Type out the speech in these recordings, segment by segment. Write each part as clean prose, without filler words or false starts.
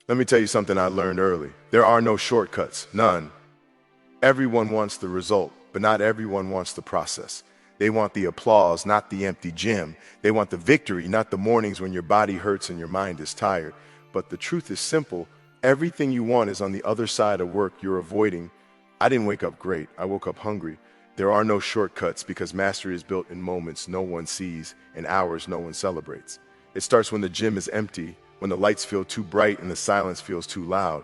Let me tell you something I learned early. There are no shortcuts, none. Everyone wants the result, but not everyone wants the process. They want the applause, not the empty gym. They want the victory, not the mornings when your body hurts and your mind is tired. But the truth is simple. Everything you want is on the other side of work you're avoiding. I didn't wake up great. I woke up hungry. There are no shortcuts because mastery is built in moments no one sees and hours no one celebrates. It starts when the gym is empty, when the lights feel too bright and the silence feels too loud.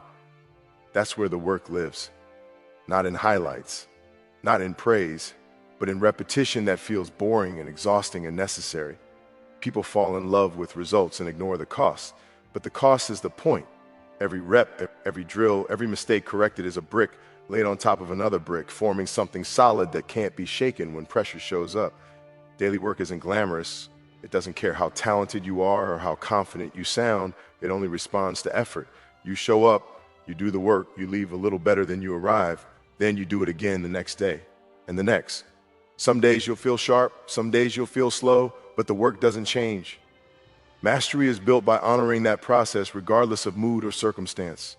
That's where the work lives. Not in highlights, not in praise, but in repetition that feels boring and exhausting and necessary. People fall in love with results and ignore the cost, but the cost is the point. Every rep, every drill, every mistake corrected is a brick laid on top of another brick, forming something solid that can't be shaken when pressure shows up. Daily work isn't glamorous. It doesn't care how talented you are or how confident you sound. It only responds to effort. You show up, you do the work, you leave a little better than you arrive, then you do it again the next day and the next. Some days you'll feel sharp, some days you'll feel slow, but the work doesn't change. Mastery is built by honoring that process regardless of mood or circumstance.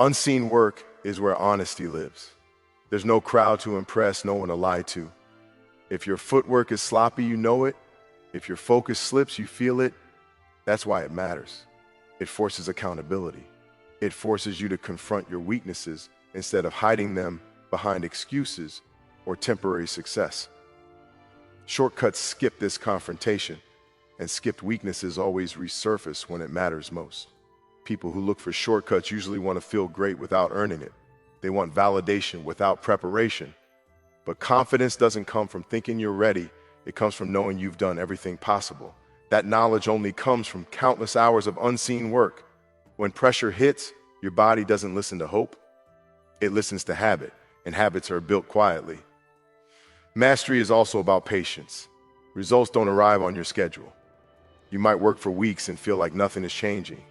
Unseen work is where honesty lives. There's no crowd to impress, no one to lie to. If your footwork is sloppy, you know it. If your focus slips, you feel it. That's why it matters. It forces accountability. It forces you to confront your weaknesses instead of hiding them behind excuses or temporary success. Shortcuts skip this confrontation, and skipped weaknesses always resurface when it matters most. People who look for shortcuts usually want to feel great without earning it. They want validation without preparation. But confidence doesn't come from thinking you're ready. It comes from knowing you've done everything possible. That knowledge only comes from countless hours of unseen work. When pressure hits, your body doesn't listen to hope. It listens to habit, and habits are built quietly. Mastery is also about patience. Results don't arrive on your schedule. You might work for weeks and feel like nothing is changing.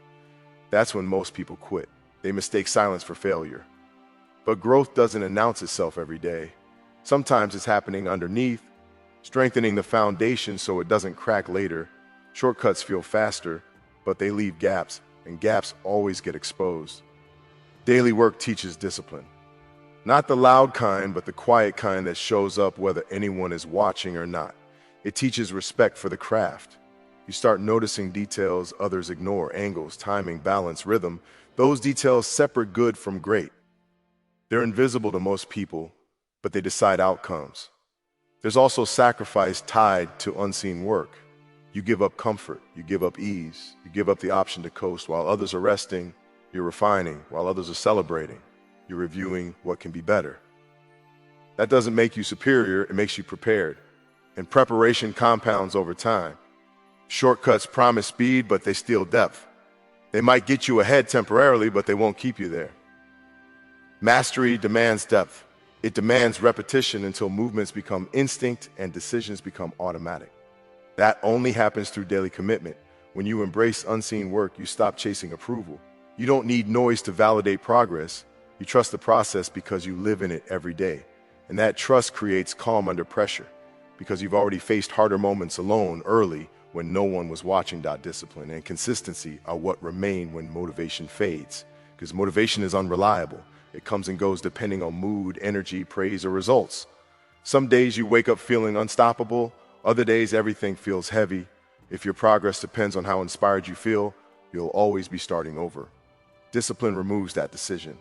That's when most people quit. They mistake silence for failure. But growth doesn't announce itself every day. Sometimes it's happening underneath, strengthening the foundation so it doesn't crack later. Shortcuts feel faster, but they leave gaps, and gaps always get exposed. Daily work teaches discipline. Not the loud kind, but the quiet kind that shows up whether anyone is watching or not. It teaches respect for the craft. You start noticing details others ignore: angles, timing, balance, rhythm. Those details separate good from great. They're invisible to most people, but they decide outcomes. There's also sacrifice tied to unseen work. You give up comfort, you give up ease, you give up the option to coast. While others are resting, you're refining. While others are celebrating, you're reviewing what can be better. That doesn't make you superior, it makes you prepared. And preparation compounds over time. Shortcuts promise speed, but they steal depth. They might get you ahead temporarily, but they won't keep you there. Mastery demands depth. It demands repetition until movements become instinct and decisions become automatic. That only happens through daily commitment. When you embrace unseen work, you stop chasing approval. You don't need noise to validate progress. You trust the process because you live in it every day. And that trust creates calm under pressure, because you've already faced harder moments alone early when no one was watching. Discipline and consistency are what remain when motivation fades, because motivation is unreliable. It comes and goes depending on mood, energy, praise, or results. Some days you wake up feeling unstoppable. Other days everything feels heavy. If your progress depends on how inspired you feel, you'll always be starting over. Discipline removes that decision.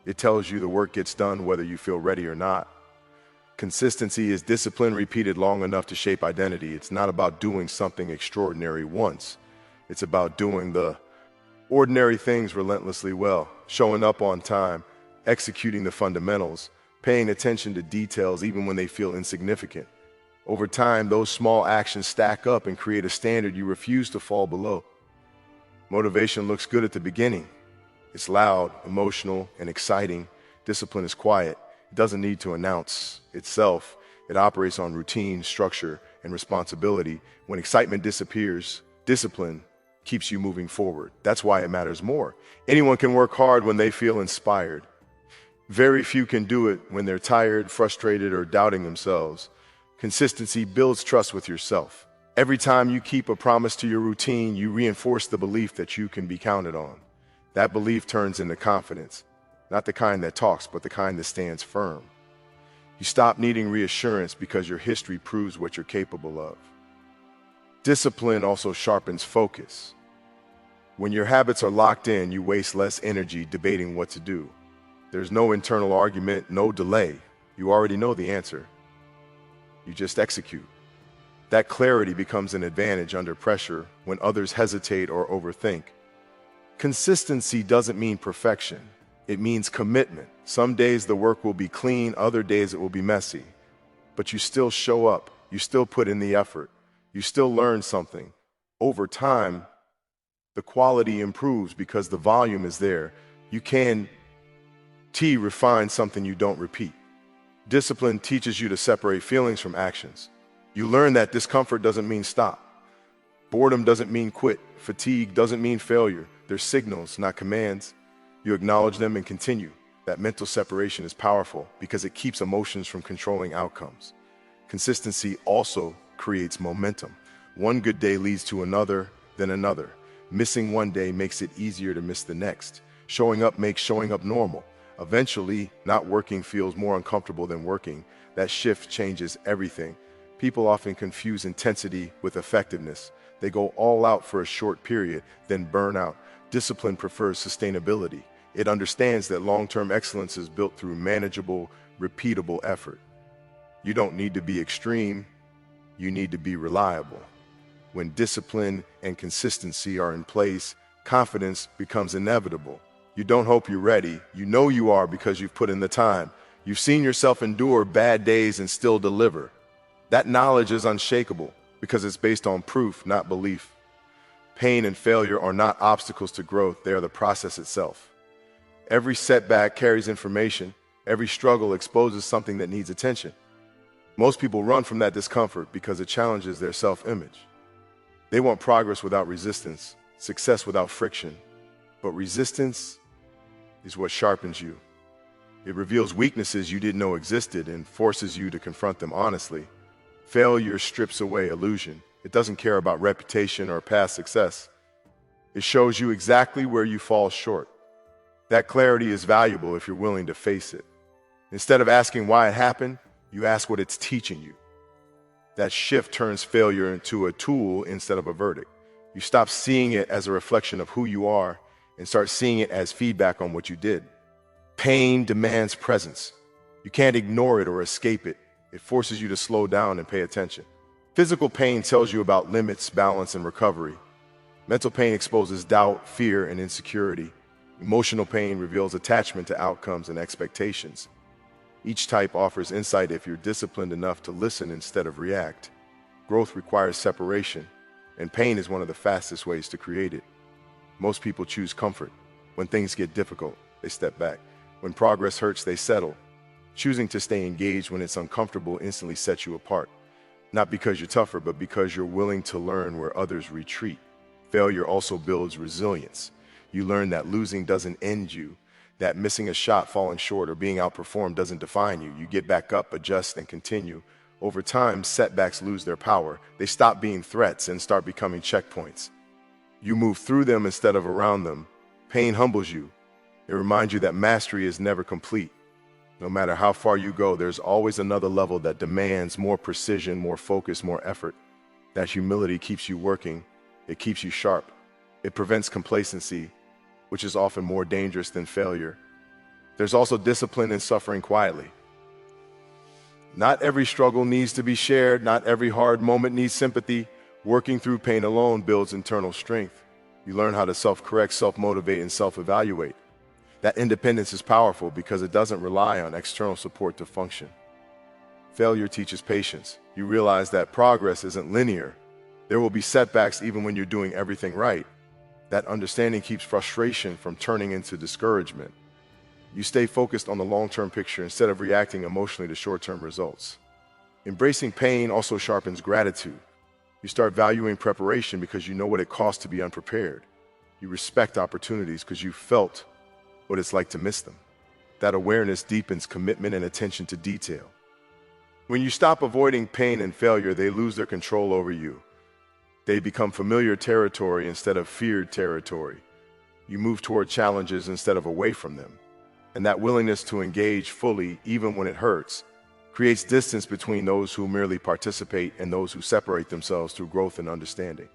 It tells you the work gets done whether you feel ready or not. Consistency is discipline repeated long enough to shape identity. It's not about doing something extraordinary once. It's about doing the ordinary things relentlessly well, showing up on time, executing the fundamentals, paying attention to details even when they feel insignificant. Over time, those small actions stack up and create a standard you refuse to fall below. Motivation looks good at the beginning. It's loud, emotional, and exciting. Discipline is quiet. It doesn't need to announce itself. It operates on routine, structure, and responsibility. When excitement disappears, discipline keeps you moving forward. That's why it matters more. Anyone can work hard when they feel inspired. Very few can do it when they're tired, frustrated, or doubting themselves. Consistency builds trust with yourself. Every time you keep a promise to your routine, you reinforce the belief that you can be counted on. That belief turns into confidence, not the kind that talks, but the kind that stands firm. You stop needing reassurance because your history proves what you're capable of. Discipline also sharpens focus. When your habits are locked in, you waste less energy debating what to do. There's no internal argument, no delay. You already know the answer. You just execute. That clarity becomes an advantage under pressure when others hesitate or overthink. Consistency doesn't mean perfection. It means commitment. Some days the work will be clean, other days it will be messy. But you still show up. You still put in the effort. You still learn something. Over time, the quality improves because the volume is there. You can refine something you don't repeat. Discipline teaches you to separate feelings from actions. You learn that discomfort doesn't mean stop. Boredom doesn't mean quit. Fatigue doesn't mean failure. They're signals, not commands. You acknowledge them and continue. That mental separation is powerful because it keeps emotions from controlling outcomes. Consistency also creates momentum. One good day leads to another, then another. Missing one day makes it easier to miss the next. Showing up makes showing up normal. Eventually, not working feels more uncomfortable than working. That shift changes everything. People often confuse intensity with effectiveness. They go all out for a short period, then burn out. Discipline prefers sustainability. It understands that long-term excellence is built through manageable, repeatable effort. You don't need to be extreme. You need to be reliable. When discipline and consistency are in place, confidence becomes inevitable. You don't hope you're ready. You know you are because you've put in the time. You've seen yourself endure bad days and still deliver. That knowledge is unshakable because it's based on proof, not belief. Pain and failure are not obstacles to growth. They are the process itself. Every setback carries information. Every struggle exposes something that needs attention. Most people run from that discomfort because it challenges their self-image. They want progress without resistance, success without friction. But resistance is what sharpens you. It reveals weaknesses you didn't know existed and forces you to confront them honestly. Failure strips away illusion. It doesn't care about reputation or past success. It shows you exactly where you fall short. That clarity is valuable if you're willing to face it. Instead of asking why it happened, you ask what it's teaching you. That shift turns failure into a tool instead of a verdict. You stop seeing it as a reflection of who you are and start seeing it as feedback on what you did. Pain demands presence. You can't ignore it or escape it. It forces you to slow down and pay attention. Physical pain tells you about limits, balance, and recovery. Mental pain exposes doubt, fear, and insecurity. Emotional pain reveals attachment to outcomes and expectations. Each type offers insight if you're disciplined enough to listen instead of react. Growth requires separation, and pain is one of the fastest ways to create it. Most people choose comfort. When things get difficult, they step back. When progress hurts, they settle. Choosing to stay engaged when it's uncomfortable instantly sets you apart. Not because you're tougher, but because you're willing to learn where others retreat. Failure also builds resilience. You learn that losing doesn't end you, that missing a shot, falling short, or being outperformed doesn't define you. You get back up, adjust, and continue. Over time, setbacks lose their power. They stop being threats and start becoming checkpoints. You move through them instead of around them. Pain humbles you. It reminds you that mastery is never complete. No matter how far you go, there's always another level that demands more precision, more focus, more effort. That humility keeps you working. It keeps you sharp. It prevents complacency, which is often more dangerous than failure. There's also discipline in suffering quietly. Not every struggle needs to be shared. Not every hard moment needs sympathy. Working through pain alone builds internal strength. You learn how to self-correct, self-motivate, and self-evaluate. That independence is powerful because it doesn't rely on external support to function. Failure teaches patience. You realize that progress isn't linear. There will be setbacks even when you're doing everything right. That understanding keeps frustration from turning into discouragement. You stay focused on the long-term picture instead of reacting emotionally to short-term results. Embracing pain also sharpens gratitude. You start valuing preparation because you know what it costs to be unprepared. You respect opportunities because you felt what it's like to miss them. That awareness deepens commitment and attention to detail. When you stop avoiding pain and failure, they lose their control over you. They become familiar territory instead of feared territory. You move toward challenges instead of away from them. And that willingness to engage fully, even when it hurts, creates distance between those who merely participate and those who separate themselves through growth and understanding.